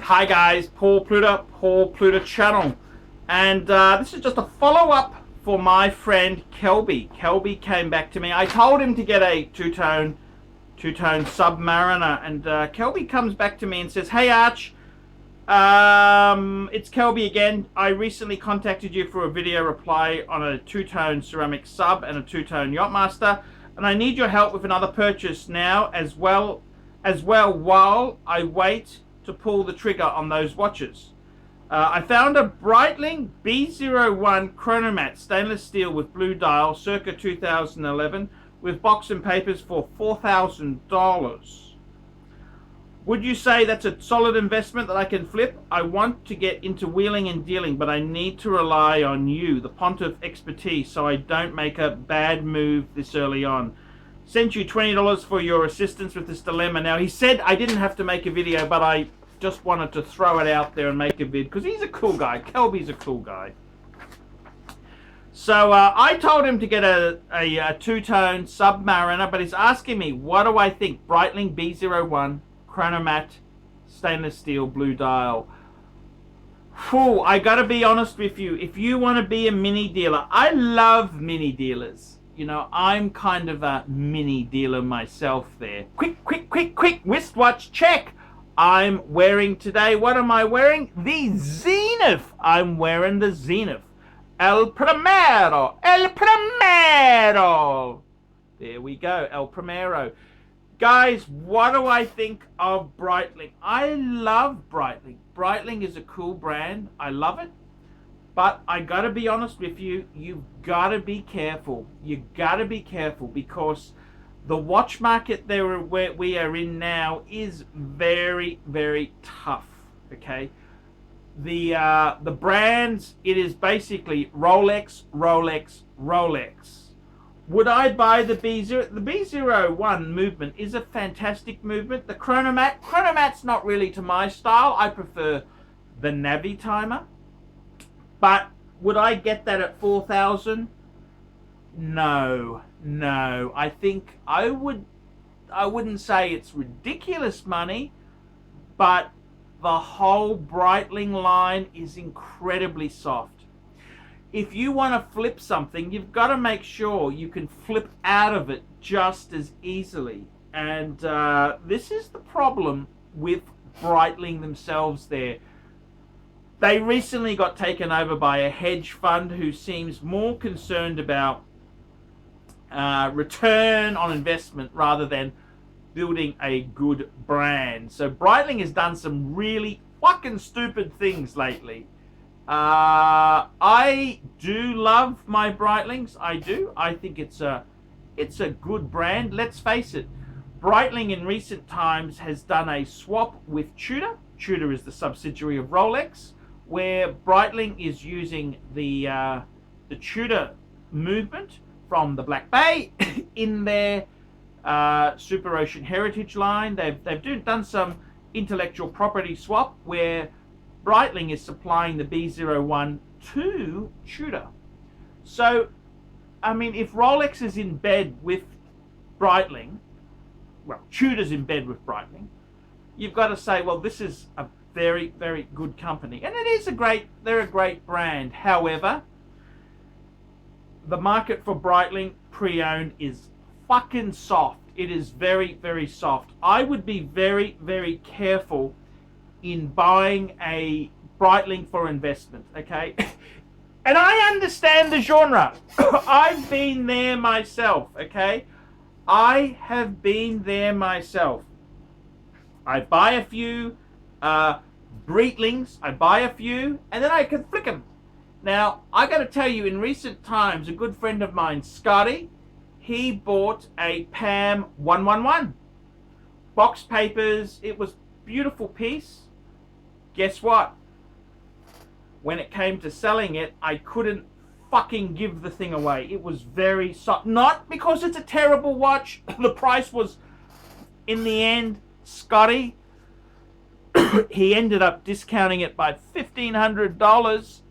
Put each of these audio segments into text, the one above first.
Hi guys, Paul Pluta channel, and this is just a follow-up for my friend Kelby. Kelby came back to me. I told him to get a two-tone Submariner, and Kelby comes back to me and says, "Hey Arch, it's Kelby again. I recently contacted you for a video reply on a two-tone ceramic sub and a two-tone Yachtmaster, and I need your help with another purchase now as well while I wait to pull the trigger on those watches. I found a Breitling B01 Chronomat stainless steel with blue dial circa 2011 with box and papers for $4,000. Would you say that's a solid investment that I can flip? I want to get into wheeling and dealing, but I need to rely on you, the Pontiff expertise, so I don't make a bad move this early on. Sent you $20 for your assistance with this dilemma." Now, he said I didn't have to make a video, but I just wanted to throw it out there and make a vid because he's a cool guy. Kelby's a cool guy. So I told him to get a two-tone Submariner, but he's asking me, what do I think? Breitling B01, Chronomat, stainless steel, blue dial. Whew, I gotta be honest with you. If you want to be a mini dealer, I love mini dealers. You know, I'm kind of a mini dealer myself there. Quick, wristwatch check. I'm wearing today, what am I wearing? The Zenith. I'm wearing the Zenith. El Primero. There we go, El Primero. Guys, what do I think of Breitling? I love Breitling. Breitling is a cool brand. I love it. But I gotta be honest with you, you've gotta be careful. You gotta be careful because the watch market where we are in now is very, very tough. Okay, the brands, it is basically Rolex. Would I buy the B0? The B01 movement is a fantastic movement. The Chronomat's not really to my style. I prefer the Navi timer. But would I get that at 4,000? No. I think I wouldn't say it's ridiculous money, but the whole Breitling line is incredibly soft. If you want to flip something, you've got to make sure you can flip out of it just as easily. And this is the problem with Breitling themselves there. They recently got taken over by a hedge fund who seems more concerned about return on investment rather than building a good brand. So Breitling has done some really fucking stupid things lately. I do love my Breitlings. I do. I think it's a good brand. Let's face it. Breitling in recent times has done a swap with Tudor. Tudor is the subsidiary of Rolex, where Breitling is using the Tudor movement from the Black Bay in their Super Ocean Heritage line. They've done some intellectual property swap where Breitling is supplying the B01 to Tudor. So, I mean, if Rolex is in bed with Breitling, well, Tudor's in bed with Breitling, you've got to say, well, this is a very, very good company. And it is they're a great brand. However, the market for Breitling pre-owned is fucking soft. It is very, very soft. I would be very, very careful in buying a Breitling for investment, okay? And I understand the genre. I've been there myself, okay? I have been there myself. I buy a few Breitlings, I buy a few, and then I can flick them. Now, I got to tell you, in recent times, a good friend of mine, Scotty, he bought a PAM 111. Box papers, it was a beautiful piece. Guess what? When it came to selling it, I couldn't fucking give the thing away. It was very soft. Not because it's a terrible watch. The price was, in the end, Scotty, he ended up discounting it by $1,500.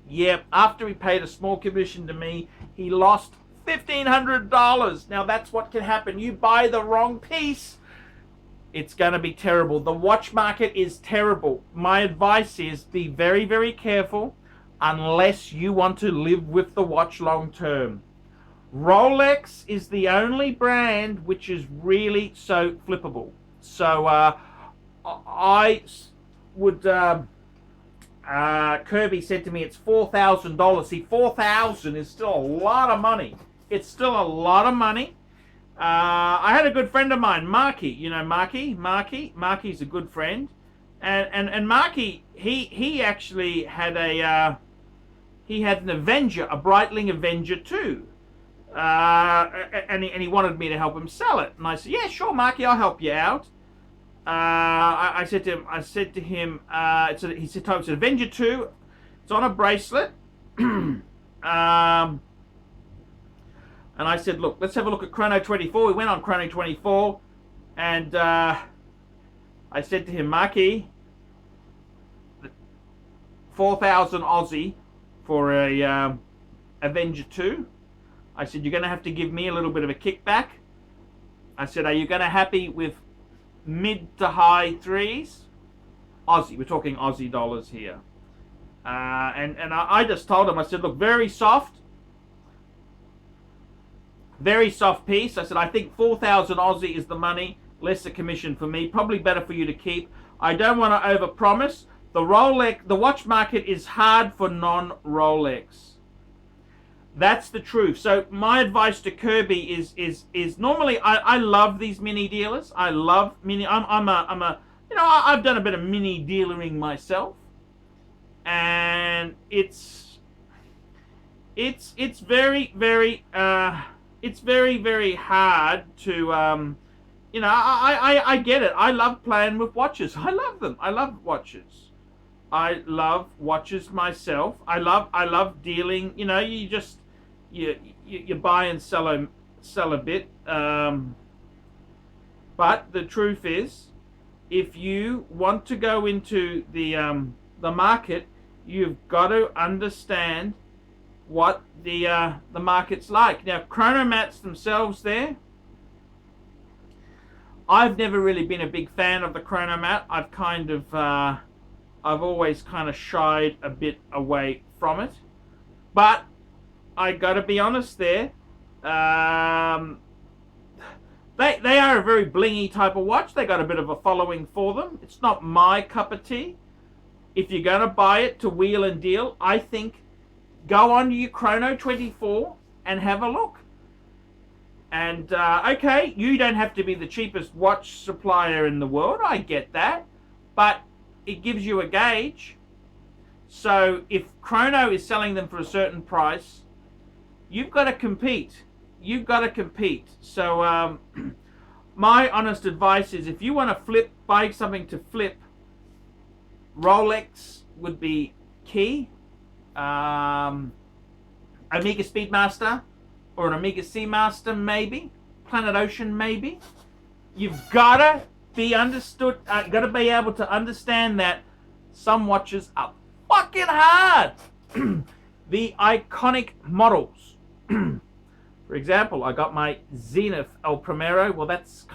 Yeah, after he paid a small commission to me, he lost $1,500. Now that's what can happen. You buy the wrong piece, It's going to be terrible. The watch market is terrible. My advice is be very, very careful unless you want to live with the watch long term. Rolex is the only brand which is really so flippable. So I would... Kirby said to me it's $4,000. See, $4,000 is still a lot of money. It's still a lot of money. I had a good friend of mine, Marky. You know Marky? Marky's a good friend. And Marky, he actually had he had an Avenger, a Breitling Avenger 2. And he wanted me to help him sell it. And I said, yeah, sure, Marky, I'll help you out. I said to him, he said, it's an Avenger 2. It's on a bracelet. And I said, look, let's have a look at Chrono 24. We went on Chrono 24, and I said to him, Marky, 4,000 Aussie for a Avenger 2. I said, you're going to have to give me a little bit of a kickback. I said, are you going to happy with mid to high threes? Aussie, we're talking Aussie dollars here. And I just told him, I said, look, very soft piece. I said, I think 4,000 Aussie is the money, less the commission for me, probably better for you to keep. I don't want to overpromise. The watch market is hard for non-Rolex. That's the truth. So my advice to Kirby is normally I love these mini dealers. I love mini. I've done a bit of mini dealering myself, and it's very hard to I get it. I love playing with watches. I love them. I love watches. I love watches myself. I love dealing. You know, you buy and sell a bit. But the truth is, if you want to go into the market, you've got to understand what the market's like. Now, Chronomats themselves, I've never really been a big fan of the Chronomat. I've always kind of shied a bit away from it. But I got to be honest there. They are a very blingy type of watch. They got a bit of a following for them. It's not my cup of tea. If you're going to buy it to wheel and deal, I think go on to your Chrono 24 and have a look. And okay, you don't have to be the cheapest watch supplier in the world. I get that. But it gives you a gauge. So if Chrono is selling them for a certain price, you've got to compete. You've got to compete. So my honest advice is, if you want to buy something to flip, Rolex would be key. Omega Speedmaster or an Omega Seamaster maybe. Planet Ocean maybe. You've got to be got to be able to understand that some watches are fucking hard. The iconic models. For example, I got my Zenith El Primero. Well, that's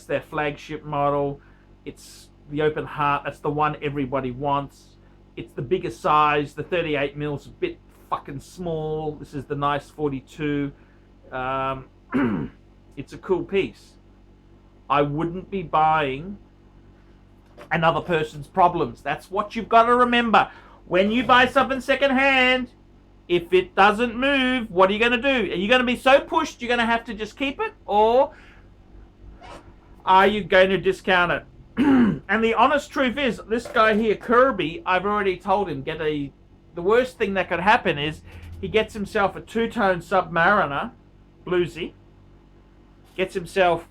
their flagship model. It's the open heart. That's the one everybody wants. It's the bigger size. The 38 mils a bit fucking small. This is the nice 42. It's a cool piece. I wouldn't be buying another person's problems. That's what you've got to remember. When you buy something secondhand, if it doesn't move, what are you going to do? Are you going to be so pushed you're going to have to just keep it? Or are you going to discount it? And the honest truth is, this guy here, Kirby, I've already told him, the worst thing that could happen is he gets himself a two-tone Submariner, bluesy, gets himself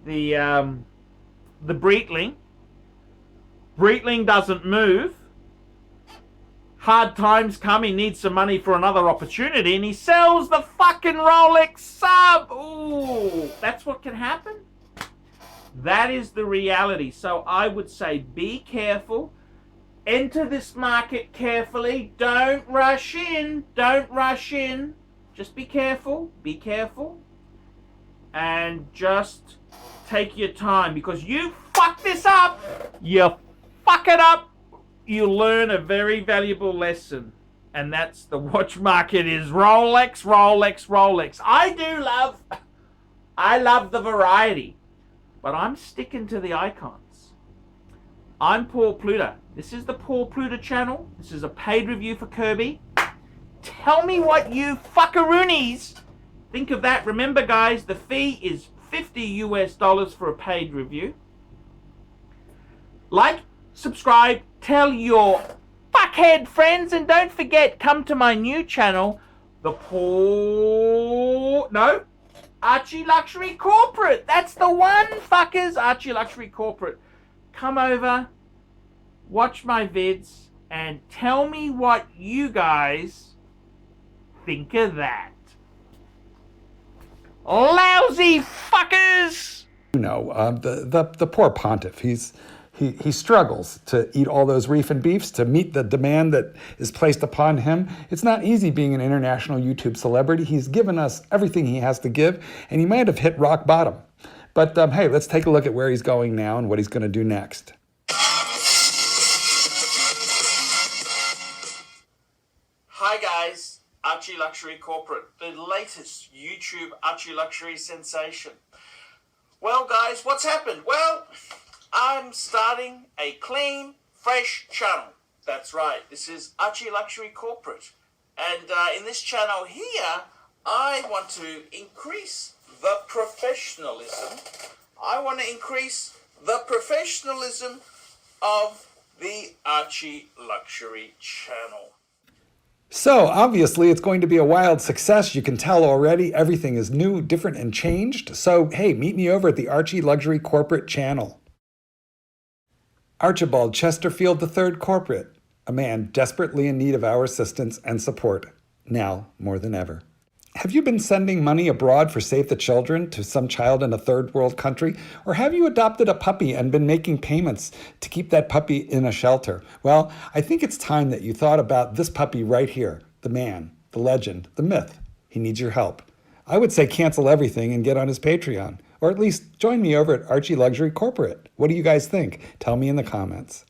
the Breitling. Breitling doesn't move. Hard times come, he needs some money for another opportunity, and he sells the fucking Rolex Sub. Ooh, that's what can happen. That is the reality. So I would say be careful. Enter this market carefully. Don't rush in. Don't rush in. Just be careful. Be careful. And just take your time, because you fuck this up, you fuck it up, you learn a very valuable lesson. And that's the watch market is Rolex, Rolex, Rolex. I love the variety, but I'm sticking to the icons. I'm Paul Pluta. This is the Paul Pluta channel. This is a paid review for Kirby. Tell me what you fuckaroonies think of that. Remember, guys, the fee is $50 for a paid review. Like, subscribe, tell your fuckhead friends, and don't forget, come to my new channel, ArchieLuxury Corporate. That's the one, fuckers. ArchieLuxury Corporate. Come over, watch my vids, and tell me what you guys think of that. Lousy fuckers! You know, the poor pontiff, he struggles to eat all those reef and beefs to meet the demand that is placed upon him. It's not easy being an international YouTube celebrity. He's given us everything he has to give, and he might have hit rock bottom. But hey, let's take a look at where he's going now and what he's going to do next. Hi guys, ArchieLuxury Corporate, the latest YouTube ArchieLuxury sensation. Well guys, what's happened? Well, I'm starting a clean, fresh channel. That's right, this is ArchieLuxury Corporate. And in this channel here, I want to increase the professionalism. I want to increase the professionalism of the ArchieLuxury channel. So obviously it's going to be a wild success. You can tell already everything is new, different, and changed. So hey, meet me over at the ArchieLuxury Corporate channel. Archibald Chesterfield III Corporate, a man desperately in need of our assistance and support, now more than ever. Have you been sending money abroad for Save the Children to some child in a third world country? Or have you adopted a puppy and been making payments to keep that puppy in a shelter? Well, I think it's time that you thought about this puppy right here, the man, the legend, the myth. He needs your help. I would say cancel everything and get on his Patreon. Or at least join me over at ArchieLuxury Corporate. What do you guys think? Tell me in the comments.